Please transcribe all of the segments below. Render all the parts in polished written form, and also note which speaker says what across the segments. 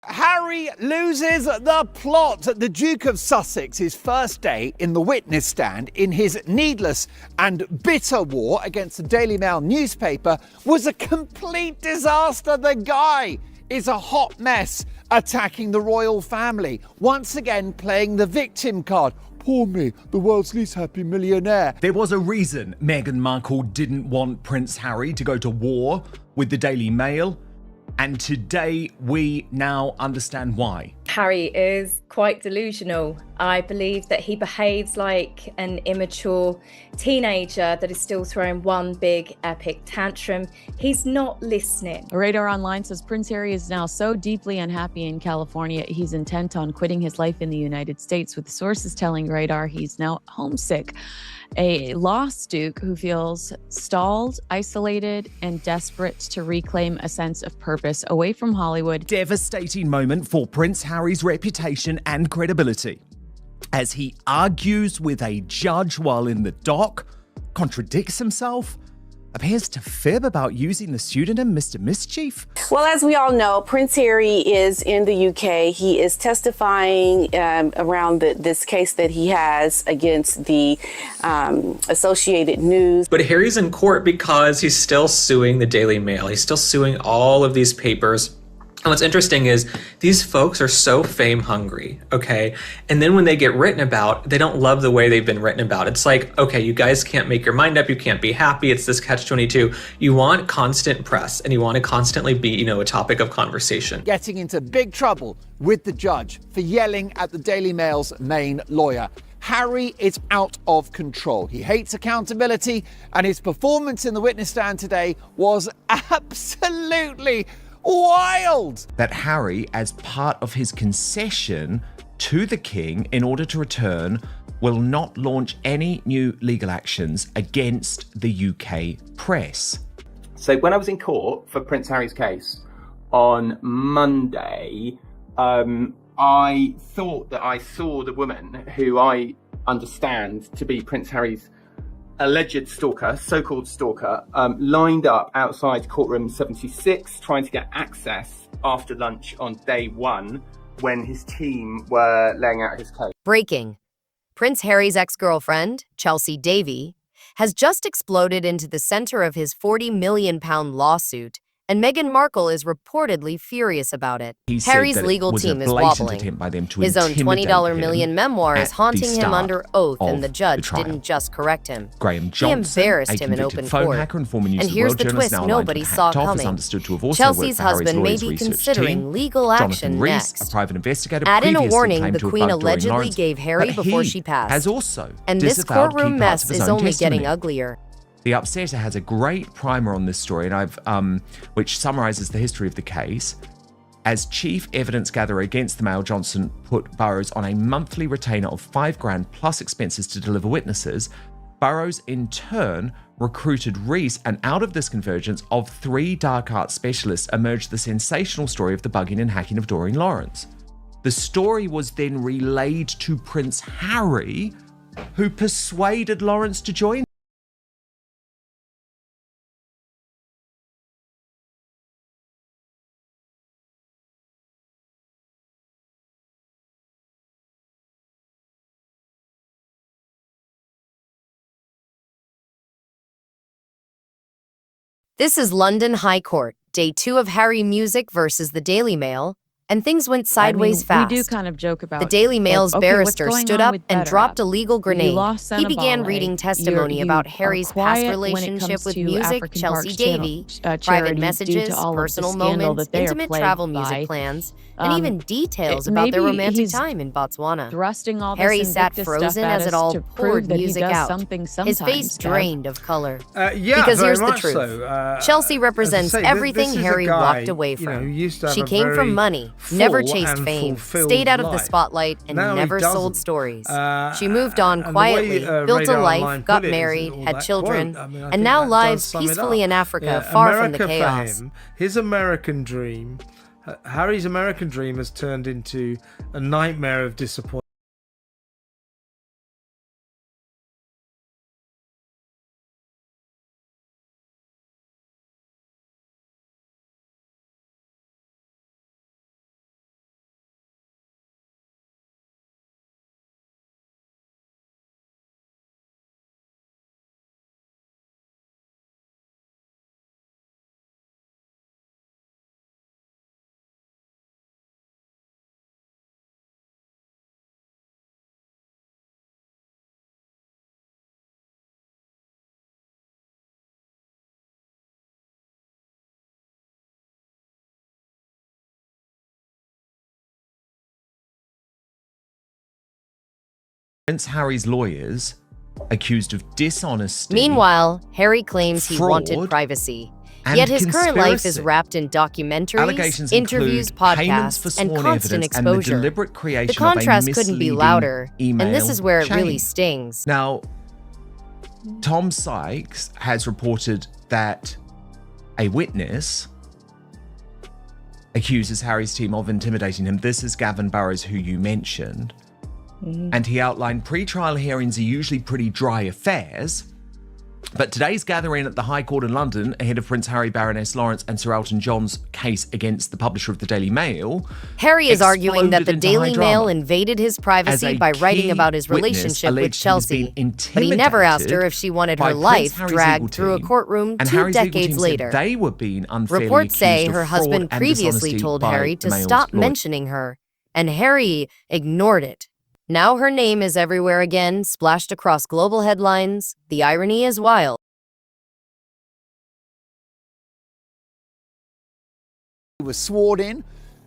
Speaker 1: Harry loses the plot. The Duke of Sussex's first day in the witness stand in his needless and bitter war against the Daily Mail newspaper was a complete disaster. The guy is a hot mess, attacking the royal family, once again playing the victim card. Poor me, the world's least happy millionaire.
Speaker 2: There was a reason Meghan Markle didn't want Prince Harry to go to war with the Daily Mail. And today we now understand why.
Speaker 3: Harry is quite delusional. I believe that he behaves like an immature teenager that is still throwing one big epic tantrum. He's not listening.
Speaker 4: Radar Online says Prince Harry is now so deeply unhappy in California, he's intent on quitting his life in the United States, with sources telling Radar he's now homesick. A lost Duke who feels stalled, isolated, and desperate to reclaim a sense of purpose away from Hollywood.
Speaker 2: Devastating moment for Prince Harry's reputation and credibility, as he argues with a judge while in the dock, contradicts himself, appears to fib about using the pseudonym Mr. Mischief.
Speaker 5: Well, as we all know, Prince Harry is in the UK. He is testifying around this case that he has against the Associated News.
Speaker 6: But Harry's in court because he's still suing the Daily Mail. He's still suing all of these papers. And what's interesting is these folks are so fame hungry, okay? And then when they get written about, they don't love the way they've been written about. It's like, okay, you guys can't make your mind up. You can't be happy. It's this catch-22. You want constant press and you want to constantly be, a topic of conversation.
Speaker 1: Getting into big trouble with the judge for yelling at the Daily Mail's main lawyer. Harry is out of control. He hates accountability, and his performance in the witness stand today was absolutely wild.
Speaker 2: That Harry, as part of his concession to the king in order to return, will not launch any new legal actions against the UK press.
Speaker 7: So when I was in court for Prince Harry's case on Monday, I thought that I saw the woman who I understand to be Prince Harry's alleged stalker, so-called stalker, lined up outside courtroom 76, trying to get access after lunch on day one when his team were laying out his case.
Speaker 8: Breaking. Prince Harry's ex-girlfriend, Chelsea Davy, has just exploded into the center of his £40 million lawsuit, and Meghan Markle is reportedly furious about it. Harry's legal team is wobbling. His own $20 million memoir is haunting him under oath, and the judge didn't just correct him. He embarrassed him in open court. And here's the twist nobody saw coming. Chelsea's husband may be considering legal action next. Add in a warning the Queen allegedly gave Harry before she passed. And this courtroom mess is only getting uglier.
Speaker 2: The Upsetter has a great primer on this story, and which summarizes the history of the case. As chief evidence gatherer against the Mail, Johnson put Burrows on a monthly retainer of $5,000 plus expenses to deliver witnesses. Burrows, in turn, recruited Rees, and out of this convergence of 3 dark arts specialists emerged the sensational story of the bugging and hacking of Doreen Lawrence. The story was then relayed to Prince Harry, who persuaded Lawrence to join.
Speaker 8: This is London High Court, day 2 of Harry Music versus the Daily Mail, and things went sideways fast.
Speaker 4: We do kind of joke about
Speaker 8: the Daily Mail's barrister stood up and dropped a legal grenade. He began reading testimony about Harry's past relationship with music, Chelsea Davy, private messages, personal moments, intimate travel music plans, and even details about their romantic time in Botswana. Harry sat frozen as it all poured music out, his face drained of color. Because here's the truth. Chelsea represents everything Harry walked away from. She came from money, never chased fame, stayed out of the spotlight, and never sold stories. She moved on quietly, built a life, got married, had children, and now lives peacefully in Africa, far from the chaos.
Speaker 9: His American dream, Harry's American dream, has turned into a nightmare of disappointment.
Speaker 2: Prince Harry's lawyers accused of dishonesty.
Speaker 8: Meanwhile, Harry claims he
Speaker 2: fraud,
Speaker 8: wanted privacy.
Speaker 2: and
Speaker 8: Yet his current life is
Speaker 2: conspiracy.
Speaker 8: wrapped in documentaries,
Speaker 2: Allegations
Speaker 8: interviews,
Speaker 2: include payments for
Speaker 8: podcasts, and
Speaker 2: sworn
Speaker 8: constant
Speaker 2: evidence and the
Speaker 8: exposure.
Speaker 2: deliberate creation
Speaker 8: The
Speaker 2: of a
Speaker 8: contrast couldn't be
Speaker 2: misleading
Speaker 8: louder, and this
Speaker 2: email
Speaker 8: is where it really
Speaker 2: chain.
Speaker 8: stings.
Speaker 2: Now, Tom Sykes has reported that a witness accuses Harry's team of intimidating him. This is Gavin Burrows, who you mentioned. And he outlined pre-trial hearings are usually pretty dry affairs. But today's gathering at the High Court in London, ahead of Prince Harry, Baroness Lawrence and Sir Elton John's case against the publisher of the Daily Mail,
Speaker 8: Harry is arguing that the
Speaker 2: exploded into
Speaker 8: Daily
Speaker 2: high
Speaker 8: Mail
Speaker 2: drama
Speaker 8: invaded his
Speaker 2: as
Speaker 8: privacy
Speaker 2: a
Speaker 8: by writing
Speaker 2: key
Speaker 8: about his
Speaker 2: witness
Speaker 8: relationship with
Speaker 2: alleged he was
Speaker 8: Chelsea.
Speaker 2: being
Speaker 8: But he never asked her
Speaker 2: intimidated
Speaker 8: if she wanted
Speaker 2: by
Speaker 8: her
Speaker 2: Prince
Speaker 8: life
Speaker 2: Harry's
Speaker 8: dragged
Speaker 2: legal
Speaker 8: through a
Speaker 2: team.
Speaker 8: courtroom
Speaker 2: And
Speaker 8: 2
Speaker 2: Harry's legal
Speaker 8: decades
Speaker 2: team
Speaker 8: later.
Speaker 2: said they were being unfairly
Speaker 8: Reports say
Speaker 2: accused
Speaker 8: her
Speaker 2: of fraud
Speaker 8: husband
Speaker 2: and
Speaker 8: previously
Speaker 2: dishonesty
Speaker 8: told
Speaker 2: by
Speaker 8: Harry to
Speaker 2: the Mail's
Speaker 8: stop
Speaker 2: lawyer.
Speaker 8: mentioning her, and Harry ignored it. Now her name is everywhere again, splashed across global headlines. The irony is wild.
Speaker 1: He was sworn in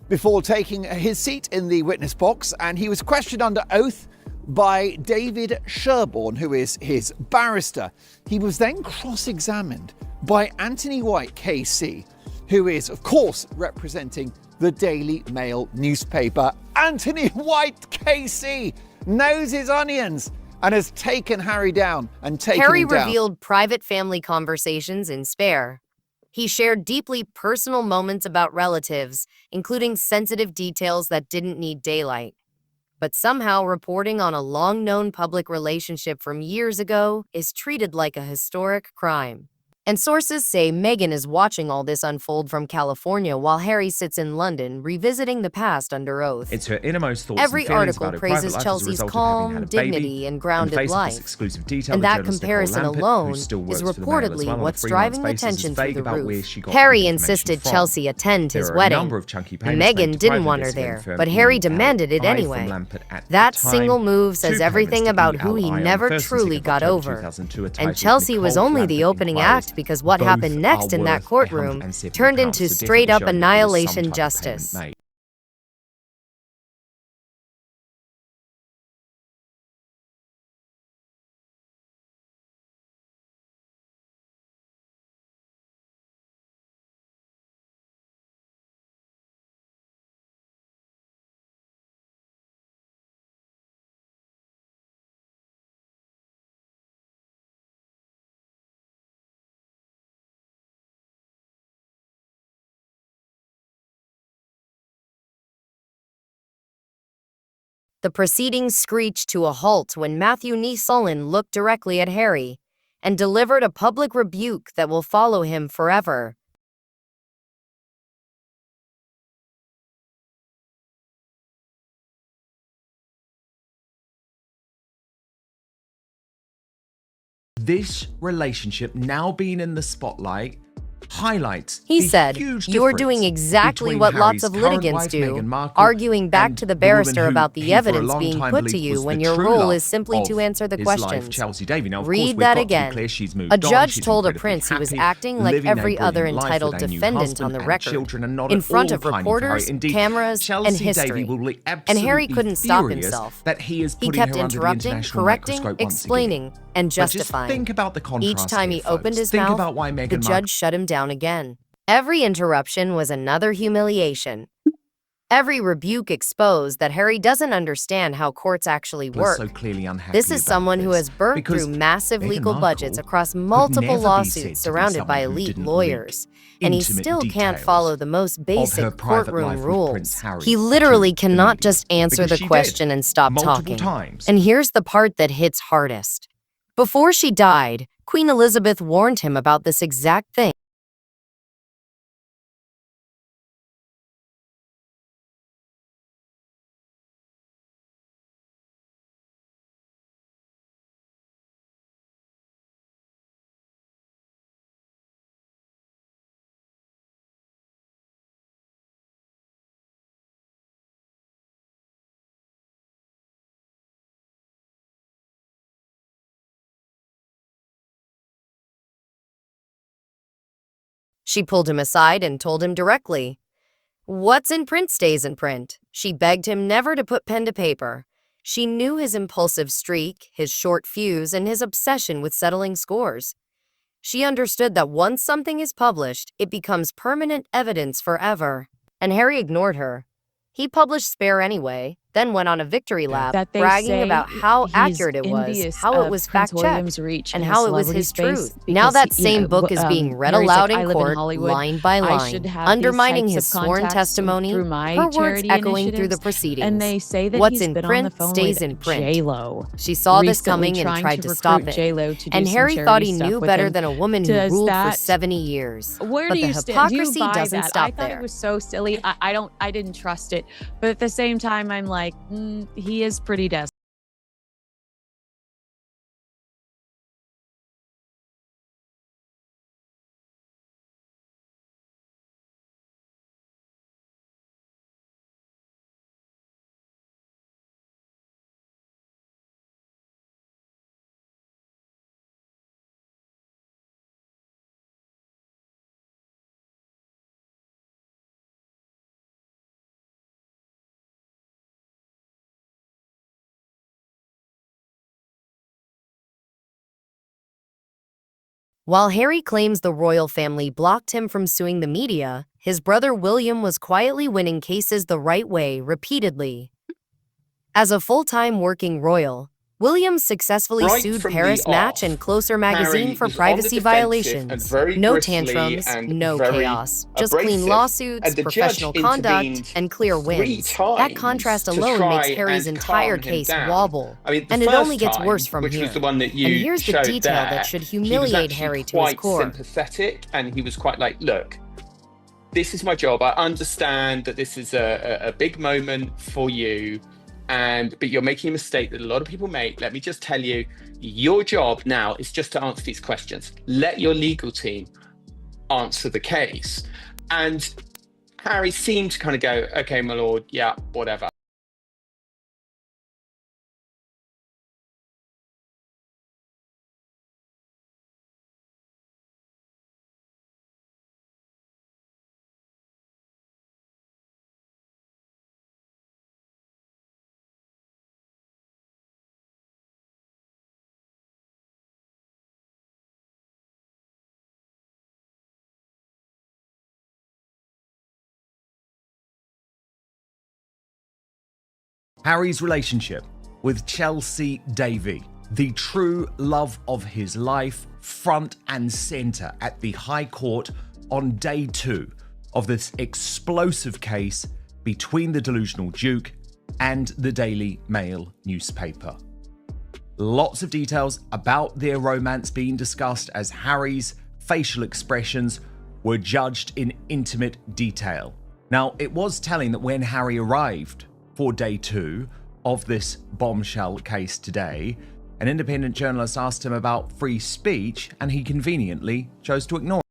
Speaker 1: before taking his seat in the witness box, and he was questioned under oath by David Sherborne, who is his barrister. He was then cross-examined by Anthony White KC, who is, of course, representing the Daily Mail newspaper. Anthony White KC knows his onions and has taken Harry down and taken
Speaker 8: Harry
Speaker 1: him down.
Speaker 8: revealed private family conversations in Spare. He shared deeply personal moments about relatives, including sensitive details that didn't need daylight. But somehow reporting on a long-known public relationship from years ago is treated like a historic crime. And sources say Meghan is watching all this unfold from California while Harry sits in London, revisiting the past under oath.
Speaker 2: It's her innermost thoughts
Speaker 8: Every
Speaker 2: and feelings
Speaker 8: article
Speaker 2: about her private
Speaker 8: praises
Speaker 2: life as a
Speaker 8: Chelsea's
Speaker 2: result of having
Speaker 8: calm,
Speaker 2: had a baby.
Speaker 8: dignity, and
Speaker 2: In
Speaker 8: grounded
Speaker 2: the face of
Speaker 8: life.
Speaker 2: this exclusive detail,
Speaker 8: And
Speaker 2: the
Speaker 8: that
Speaker 2: journalist Nicole
Speaker 8: comparison
Speaker 2: Lampert, who
Speaker 8: alone
Speaker 2: still
Speaker 8: is
Speaker 2: works for the Mail as
Speaker 8: reportedly
Speaker 2: well on a
Speaker 8: what's
Speaker 2: freelance
Speaker 8: driving
Speaker 2: basis, is
Speaker 8: attention through
Speaker 2: vague
Speaker 8: the
Speaker 2: about where
Speaker 8: roof.
Speaker 2: she got
Speaker 8: Harry
Speaker 2: the information
Speaker 8: insisted
Speaker 2: from.
Speaker 8: Chelsea attend
Speaker 2: There
Speaker 8: his
Speaker 2: are a
Speaker 8: wedding.
Speaker 2: number of chunky
Speaker 8: And
Speaker 2: payments made
Speaker 8: Meghan
Speaker 2: to
Speaker 8: didn't
Speaker 2: private
Speaker 8: want her
Speaker 2: investigating
Speaker 8: there,
Speaker 2: firm
Speaker 8: but Harry
Speaker 2: Ewing
Speaker 8: demanded it
Speaker 2: Allen
Speaker 8: anyway.
Speaker 2: from Lampert at the
Speaker 8: That
Speaker 2: time.
Speaker 8: single move
Speaker 2: Two
Speaker 8: says
Speaker 2: payments
Speaker 8: everything
Speaker 2: to
Speaker 8: about
Speaker 2: ELI
Speaker 8: who he
Speaker 2: on
Speaker 8: never
Speaker 2: 1st and
Speaker 8: truly
Speaker 2: 2nd
Speaker 8: got
Speaker 2: October
Speaker 8: over.
Speaker 2: 2002 are
Speaker 8: And
Speaker 2: titled
Speaker 8: Chelsea was
Speaker 2: Nicole
Speaker 8: only the
Speaker 2: Lampert
Speaker 8: opening
Speaker 2: Inquiries.
Speaker 8: act because what
Speaker 2: Both
Speaker 8: happened next
Speaker 2: are
Speaker 8: in that
Speaker 2: worth
Speaker 8: courtroom
Speaker 2: £170,
Speaker 8: turned into
Speaker 2: so definitely
Speaker 8: straight-up
Speaker 2: showing that there was some
Speaker 8: annihilation
Speaker 2: type of payment
Speaker 8: justice.
Speaker 2: made.
Speaker 8: The proceedings screeched to a halt when Matthew Sullivan looked directly at Harry and delivered a public rebuke that will follow him forever.
Speaker 2: This relationship now being in the spotlight highlights
Speaker 8: He
Speaker 2: the
Speaker 8: said,
Speaker 2: huge
Speaker 8: "You're
Speaker 2: difference
Speaker 8: doing exactly
Speaker 2: between
Speaker 8: what lots
Speaker 2: Harry's
Speaker 8: of
Speaker 2: current
Speaker 8: litigants
Speaker 2: wife,
Speaker 8: do,
Speaker 2: Meghan Markle,
Speaker 8: arguing back
Speaker 2: and
Speaker 8: to the
Speaker 2: woman
Speaker 8: barrister
Speaker 2: who
Speaker 8: about the
Speaker 2: he for a
Speaker 8: evidence
Speaker 2: long
Speaker 8: being
Speaker 2: time
Speaker 8: put to
Speaker 2: believed
Speaker 8: you
Speaker 2: was
Speaker 8: when
Speaker 2: the
Speaker 8: your
Speaker 2: true
Speaker 8: role
Speaker 2: love
Speaker 8: is simply
Speaker 2: of
Speaker 8: to answer the
Speaker 2: his life,
Speaker 8: questions."
Speaker 2: Chelsea Davy. Now, of
Speaker 8: Read
Speaker 2: course, we've
Speaker 8: that
Speaker 2: got
Speaker 8: again.
Speaker 2: To be clear, she's moved
Speaker 8: A
Speaker 2: on,
Speaker 8: judge
Speaker 2: she's
Speaker 8: told a
Speaker 2: incredibly
Speaker 8: prince he was
Speaker 2: happy,
Speaker 8: acting like
Speaker 2: living their
Speaker 8: every other
Speaker 2: brilliant life
Speaker 8: entitled
Speaker 2: with a new
Speaker 8: defendant
Speaker 2: husband
Speaker 8: on the
Speaker 2: and
Speaker 8: record,
Speaker 2: children, and not
Speaker 8: in
Speaker 2: at
Speaker 8: front
Speaker 2: all
Speaker 8: of
Speaker 2: pining for Harry.
Speaker 8: reporters,
Speaker 2: Indeed,
Speaker 8: cameras,
Speaker 2: Chelsea
Speaker 8: and
Speaker 2: Davy
Speaker 8: history.
Speaker 2: will be
Speaker 8: And Harry
Speaker 2: absolutely
Speaker 8: couldn't stop
Speaker 2: furious
Speaker 8: himself.
Speaker 2: that he is
Speaker 8: He
Speaker 2: putting
Speaker 8: kept
Speaker 2: her under the
Speaker 8: interrupting,
Speaker 2: international
Speaker 8: correcting,
Speaker 2: microscope once
Speaker 8: explaining,
Speaker 2: again.
Speaker 8: and
Speaker 2: But just
Speaker 8: justifying.
Speaker 2: think about the contrast
Speaker 8: Each time
Speaker 2: here,
Speaker 8: he opened
Speaker 2: folks.
Speaker 8: his
Speaker 2: Think
Speaker 8: mouth,
Speaker 2: about why
Speaker 8: the
Speaker 2: Meghan Markle
Speaker 8: judge shut him down again. Every interruption was another humiliation. Every rebuke exposed that Harry doesn't understand how courts actually
Speaker 2: was
Speaker 8: work.
Speaker 2: so clearly unhappy
Speaker 8: This is
Speaker 2: about
Speaker 8: someone who
Speaker 2: this,
Speaker 8: has burnt
Speaker 2: because
Speaker 8: through massive
Speaker 2: Meghan
Speaker 8: legal
Speaker 2: Markle
Speaker 8: budgets across
Speaker 2: could
Speaker 8: multiple
Speaker 2: never be said
Speaker 8: lawsuits
Speaker 2: to be
Speaker 8: surrounded by
Speaker 2: someone who
Speaker 8: elite
Speaker 2: didn't
Speaker 8: lawyers,
Speaker 2: leak
Speaker 8: and he
Speaker 2: intimate
Speaker 8: still can't
Speaker 2: details
Speaker 8: follow the most
Speaker 2: of her
Speaker 8: basic
Speaker 2: private life
Speaker 8: courtroom
Speaker 2: with Prince
Speaker 8: rules.
Speaker 2: Harry
Speaker 8: He literally
Speaker 2: to the
Speaker 8: cannot
Speaker 2: media.
Speaker 8: just answer
Speaker 2: Because
Speaker 8: the
Speaker 2: she
Speaker 8: question
Speaker 2: did,
Speaker 8: and stop
Speaker 2: multiple
Speaker 8: talking.
Speaker 2: times.
Speaker 8: And here's the part that hits hardest. Before she died, Queen Elizabeth warned him about this exact thing. She pulled him aside and told him directly. What's in print stays in print. She begged him never to put pen to paper. She knew his impulsive streak, his short fuse, and his obsession with settling scores. She understood that once something is published, it becomes permanent evidence forever. And Harry ignored her. He published Spare anyway, then went on a victory lap, bragging about how accurate it was, how it was fact-checked, and how it was his truth. Now that same book is being read aloud in court, line by line, undermining his sworn testimony, her words echoing through the proceedings.
Speaker 4: And they say that
Speaker 8: what's in print stays in print.
Speaker 4: J-Lo.
Speaker 8: She saw this coming and tried to stop it. And Harry thought he knew better than a woman who ruled for 70 years.
Speaker 4: Where
Speaker 8: but
Speaker 4: do
Speaker 8: the
Speaker 4: you stand?
Speaker 8: hypocrisy
Speaker 4: Do you buy
Speaker 8: doesn't
Speaker 4: that?
Speaker 8: stop
Speaker 4: I thought
Speaker 8: there.
Speaker 4: it was so silly. I didn't trust it. But at the same time, I'm like, he is pretty desperate.
Speaker 8: While Harry claims the royal family blocked him from suing the media, his brother William was quietly winning cases the right way repeatedly. As a full-time working royal, William successfully sued Paris Match and Closer magazine for privacy violations. No tantrums, no chaos, just clean lawsuits, professional conduct, and clear wins. That contrast alone makes Harry's entire case wobble, and it only gets worse from here. And here's the detail that should humiliate Harry to his core.
Speaker 7: Sympathetic, and he was quite like, look, this is my job. I understand that this is a big moment for you. But you're making a mistake that a lot of people make. Let me just tell you, your job now is just to answer these questions. Let your legal team answer the case. And Harry seemed to kind of go, okay, my lord, yeah, whatever.
Speaker 2: Harry's relationship with Chelsea Davy, the true love of his life, front and centre at the High Court on day 2 of this explosive case between the delusional Duke and the Daily Mail newspaper. Lots of details about their romance being discussed as Harry's facial expressions were judged in intimate detail. Now, it was telling that when Harry arrived for day 2 of this bombshell case today, an independent journalist asked him about free speech, and he conveniently chose to ignore it.